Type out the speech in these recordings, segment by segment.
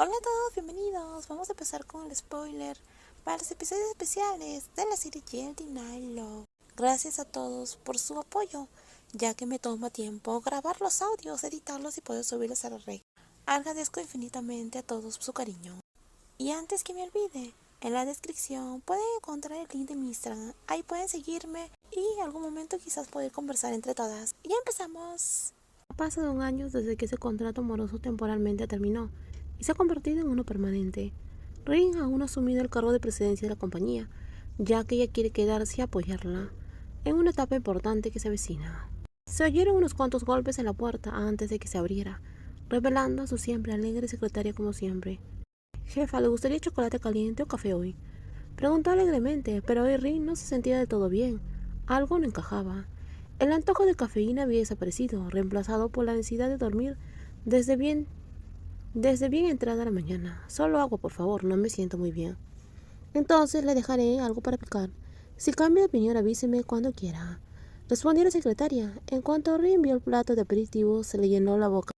Hola a todos, bienvenidos. Vamos a empezar con el spoiler para los episodios especiales de la serie Yesterday Night Love. Gracias a todos por su apoyo, ya que me toma tiempo grabar los audios, editarlos y poder subirlos a la red. Agradezco infinitamente a todos su cariño. Y antes que me olvide, en la descripción pueden encontrar el link de mi Instagram. Ahí pueden seguirme y en algún momento quizás poder conversar entre todas. Y ya empezamos. Ha pasado un año desde que ese contrato amoroso temporalmente terminó y se ha convertido en uno permanente. Rin aún ha asumido el cargo de presidencia de la compañía, ya que ella quiere quedarse y apoyarla en una etapa importante que se avecina. Se oyeron unos cuantos golpes en la puerta antes de que se abriera, revelando a su siempre alegre secretaria como siempre. «Jefa, ¿le gustaría chocolate caliente o café hoy?», preguntó alegremente, pero hoy Rin no se sentía del todo bien. Algo no encajaba. El antojo de cafeína había desaparecido, reemplazado por la necesidad de dormir desde bien entrada la mañana. «Solo agua, por favor, no me siento muy bien». «Entonces le dejaré algo para picar. Si cambia de opinión, avíseme cuando quiera», respondió la secretaria. En cuanto Rin vio el plato de aperitivo, se le llenó la boca,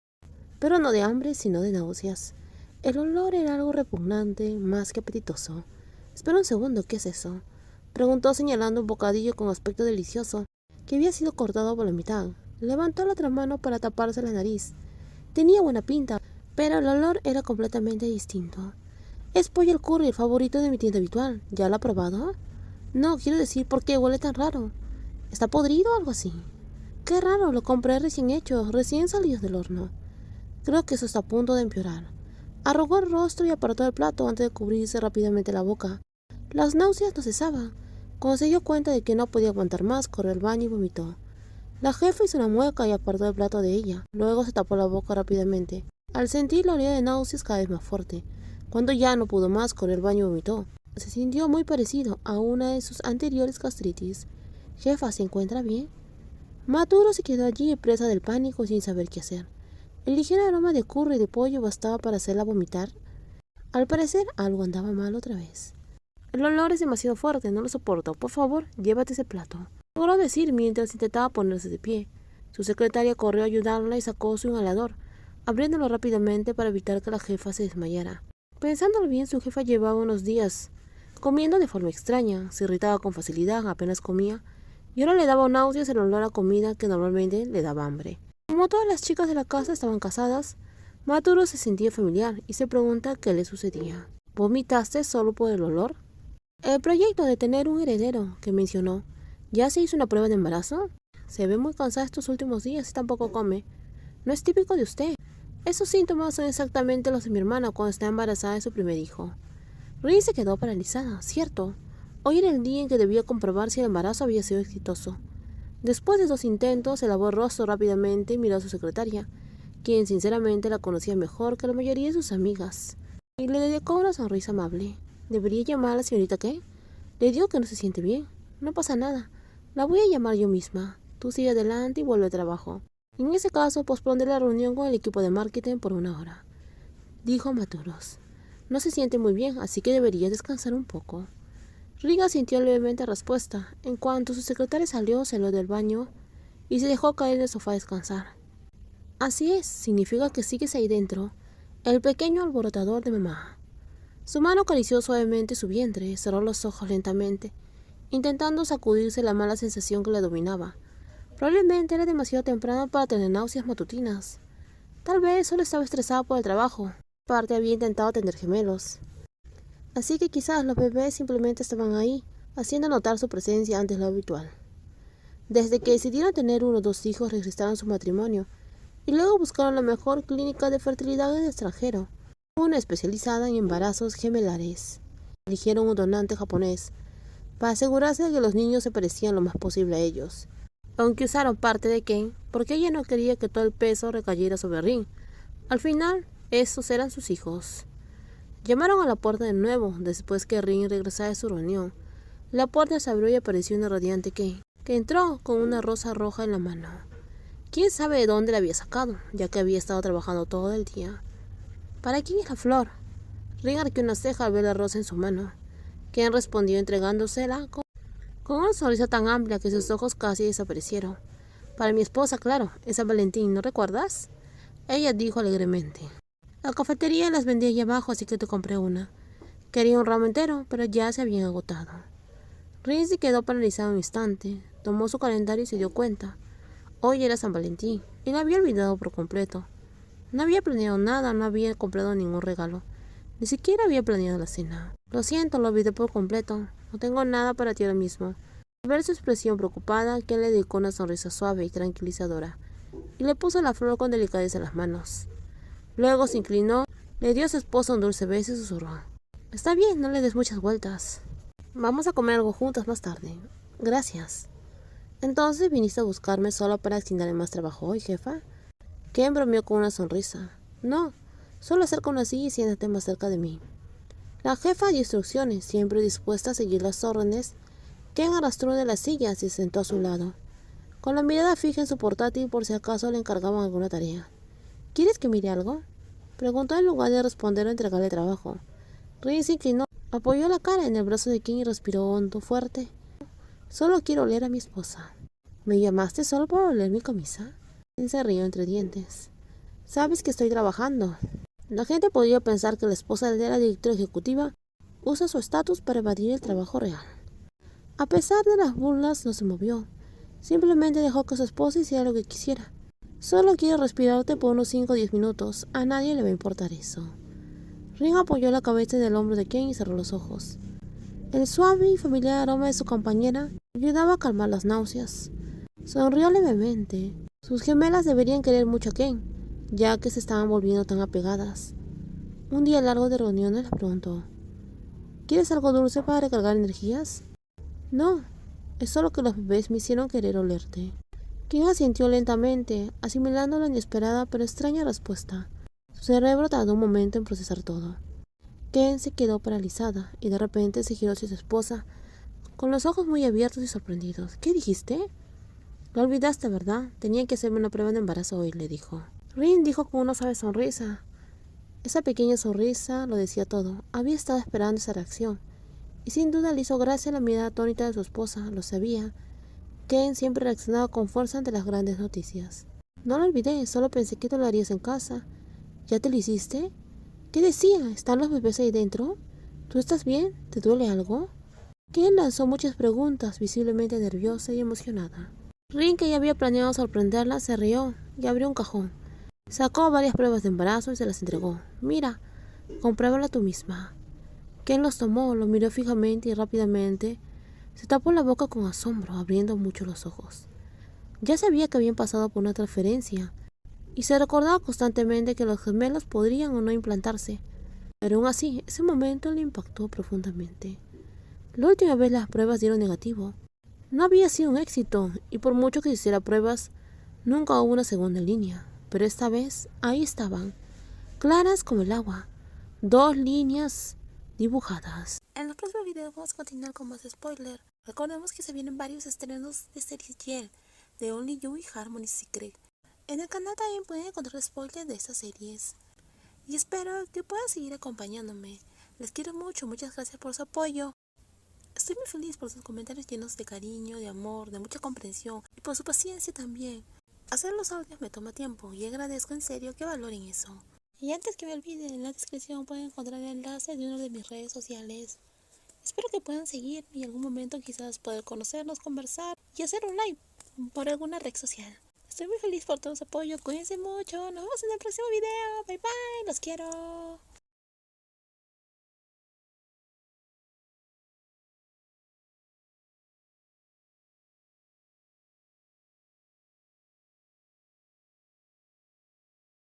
pero no de hambre, sino de náuseas. El olor era algo repugnante, más que apetitoso. «Espera un segundo, ¿qué es eso?», preguntó señalando un bocadillo con aspecto delicioso, que había sido cortado por la mitad. Levantó la otra mano para taparse la nariz. Tenía buena pinta, pero el olor era completamente distinto. «Es pollo al curry, el favorito de mi tienda habitual. ¿Ya lo ha probado?». «No, quiero decir, ¿por qué huele tan raro? ¿Está podrido o algo así?». «Qué raro, lo compré recién hecho, recién salido del horno». «Creo que eso está a punto de empeorar». Arrugó el rostro y apartó el plato antes de cubrirse rápidamente la boca. Las náuseas no cesaban. Cuando se dio cuenta de que no podía aguantar más, corrió al baño y vomitó. La jefa hizo una mueca y apartó el plato de ella. Luego se tapó la boca rápidamente, al sentir la oleada de náuseas cada vez más fuerte. Cuando ya no pudo más, corrió al baño y vomitó. Se sintió muy parecido a una de sus anteriores gastritis. «Jefa, ¿se encuentra bien?». Maturo se quedó allí presa del pánico sin saber qué hacer. El ligero aroma de curry y de pollo bastaba para hacerla vomitar. Al parecer, algo andaba mal otra vez. «El olor es demasiado fuerte, no lo soporto. Por favor, llévate ese plato», logró decir mientras intentaba ponerse de pie. Su secretaria corrió a ayudarla y sacó su inhalador, abriéndolo rápidamente para evitar que la jefa se desmayara. Pensándolo bien, su jefa llevaba unos días comiendo de forma extraña. Se irritaba con facilidad, apenas comía, y ahora le daba náuseas el olor a comida que normalmente le daba hambre. Como todas las chicas de la casa estaban casadas, Maturo se sentía familiar y se pregunta qué le sucedía. «¿Vomitaste solo por el olor?». «El proyecto de tener un heredero que mencionó, ¿ya se hizo una prueba de embarazo?». «Se ve muy cansada estos últimos días y tampoco come». «No es típico de usted». «Esos síntomas son exactamente los de mi hermana cuando está embarazada de su primer hijo». Rin se quedó paralizada. Cierto, hoy era el día en que debía comprobar si el embarazo había sido exitoso. Después de 2 intentos, se lavó el rostro rápidamente y miró a su secretaria, quien sinceramente la conocía mejor que la mayoría de sus amigas, y le dedicó una sonrisa amable. «¿Debería llamar a la señorita qué?». «Le digo que no se siente bien». «No pasa nada, la voy a llamar yo misma. Tú sigue adelante y vuelve al trabajo. En ese caso, pospondré la reunión con el equipo de marketing por 1 hora», dijo Maturos. «No se siente muy bien, así que debería descansar un poco». Riga sintió levemente respuesta. En cuanto su secretaria salió, salió del baño y se dejó caer en el sofá a descansar. «Así es, significa que sigues ahí dentro, el pequeño alborotador de mamá». Su mano acarició suavemente su vientre, cerró los ojos lentamente, intentando sacudirse la mala sensación que le dominaba. Probablemente era demasiado temprano para tener náuseas matutinas. Tal vez solo estaba estresada por el trabajo. Aparte había intentado tener gemelos. Así que quizás los bebés simplemente estaban ahí, haciendo notar su presencia antes de lo habitual. Desde que decidieron tener 1 o 2 hijos, registraron su matrimonio y luego buscaron la mejor clínica de fertilidad en el extranjero, una especializada en embarazos gemelares. Eligieron un donante japonés para asegurarse de que los niños se parecían lo más posible a ellos, aunque usaron parte de Ken porque ella no quería que todo el peso recayera sobre Rin. Al final, esos eran sus hijos. Llamaron a la puerta de nuevo después que Rin regresara de su reunión. La puerta se abrió y apareció una radiante Ken, que entró con una rosa roja en la mano. Quién sabe de dónde la había sacado, ya que había estado trabajando todo el día. «¿Para quién es la flor?». Rin arqueó una ceja al ver la rosa en su mano. Ken respondió entregándosela con una sonrisa tan amplia que sus ojos casi desaparecieron. «Para mi esposa, claro, es San Valentín, ¿no recuerdas?». Ella dijo alegremente. La cafetería las vendía allá abajo, así que te compré una. Quería un ramo entero, pero ya se habían agotado. Rin se quedó paralizado un instante, tomó su calendario y se dio cuenta. Hoy era San Valentín, y la había olvidado por completo. No había planeado nada, no había comprado ningún regalo. Ni siquiera había planeado la cena. Lo siento, lo olvidé por completo. No tengo nada para ti ahora mismo. Al ver su expresión preocupada, Ken le dedicó una sonrisa suave y tranquilizadora, y le puso la flor con delicadeza en las manos. Luego se inclinó, le dio a su esposa un dulce beso y susurró. Está bien, no le des muchas vueltas. Vamos a comer algo juntas más tarde. Gracias. Entonces viniste a buscarme solo para asignarme más trabajo hoy, jefa. Ken bromeó con una sonrisa. No, solo acerca una silla y siéntate más cerca de mí. La jefa dio instrucciones, siempre dispuesta a seguir las órdenes. Ken arrastró una de las sillas y se sentó a su lado, con la mirada fija en su portátil por si acaso le encargaban alguna tarea. ¿Quieres que mire algo?, preguntó en lugar de responder o entregarle trabajo. Rin se inclinó, apoyó la cara en el brazo de Ken y respiró hondo, fuerte. Solo quiero oler a mi esposa. ¿Me llamaste solo para oler mi camisa? Ken se rió entre dientes. Sabes que estoy trabajando. La gente podría pensar que la esposa de la directora ejecutiva usa su estatus para evadir el trabajo real. A pesar de las burlas, no se movió. Simplemente dejó que su esposa hiciera lo que quisiera. Solo quiero respirarte por unos 5 o 10 minutos. A nadie le va a importar eso. Rin apoyó la cabeza en el hombro de Ken y cerró los ojos. El suave y familiar aroma de su compañera ayudaba a calmar las náuseas. Sonrió levemente. Sus gemelas deberían querer mucho a Ken, ya que se estaban volviendo tan apegadas. Un día largo de reuniones le preguntó. ¿Quieres algo dulce para recargar energías? No, es solo que los bebés me hicieron querer olerte. Ken asintió lentamente, asimilando la inesperada pero extraña respuesta. Su cerebro tardó un momento en procesar todo. Ken se quedó paralizada y de repente se giró hacia su esposa, con los ojos muy abiertos y sorprendidos. ¿Qué dijiste? Lo olvidaste, ¿verdad? Tenía que hacerme una prueba de embarazo hoy, le dijo. Rin dijo con una suave sonrisa. Esa pequeña sonrisa lo decía todo. Había estado esperando esa reacción. Y sin duda le hizo gracia la mirada atónita de su esposa. Lo sabía. Ken siempre reaccionaba con fuerza ante las grandes noticias. No lo olvidé, solo pensé que te lo harías en casa. ¿Ya te lo hiciste? ¿Qué decía? ¿Están los bebés ahí dentro? ¿Tú estás bien? ¿Te duele algo? Ken lanzó muchas preguntas, visiblemente nerviosa y emocionada. Rin, que ya había planeado sorprenderla, se rió y abrió un cajón. Sacó varias pruebas de embarazo y se las entregó. Mira, compruébala tú misma. Ken los tomó, lo miró fijamente y rápidamente se tapó la boca con asombro, abriendo mucho los ojos. Ya sabía que habían pasado por una transferencia y se recordaba constantemente que los gemelos podrían o no implantarse, pero aún así, ese momento le impactó profundamente. La última vez las pruebas dieron negativo. No había sido un éxito, y por mucho que hiciera pruebas, nunca hubo una segunda línea. Pero esta vez, ahí estaban, claras como el agua, 2 líneas dibujadas. En los próximos videos vamos a continuar con más spoiler. Recordemos que se vienen varios estrenos de series Yell, de Only You y Harmony Secret. En el canal también pueden encontrar spoilers de estas series. Y espero que puedan seguir acompañándome. Les quiero mucho, muchas gracias por su apoyo. Estoy muy feliz por sus comentarios llenos de cariño, de amor, de mucha comprensión y por su paciencia también. Hacer los audios me toma tiempo y agradezco en serio que valoren eso. Y antes que me olviden, en la descripción pueden encontrar el enlace de una de mis redes sociales. Espero que puedan seguirme y en algún momento quizás poder conocernos, conversar y hacer un live por alguna red social. Estoy muy feliz por todo su apoyo, cuídense mucho, nos vemos en el próximo video, bye bye, los quiero.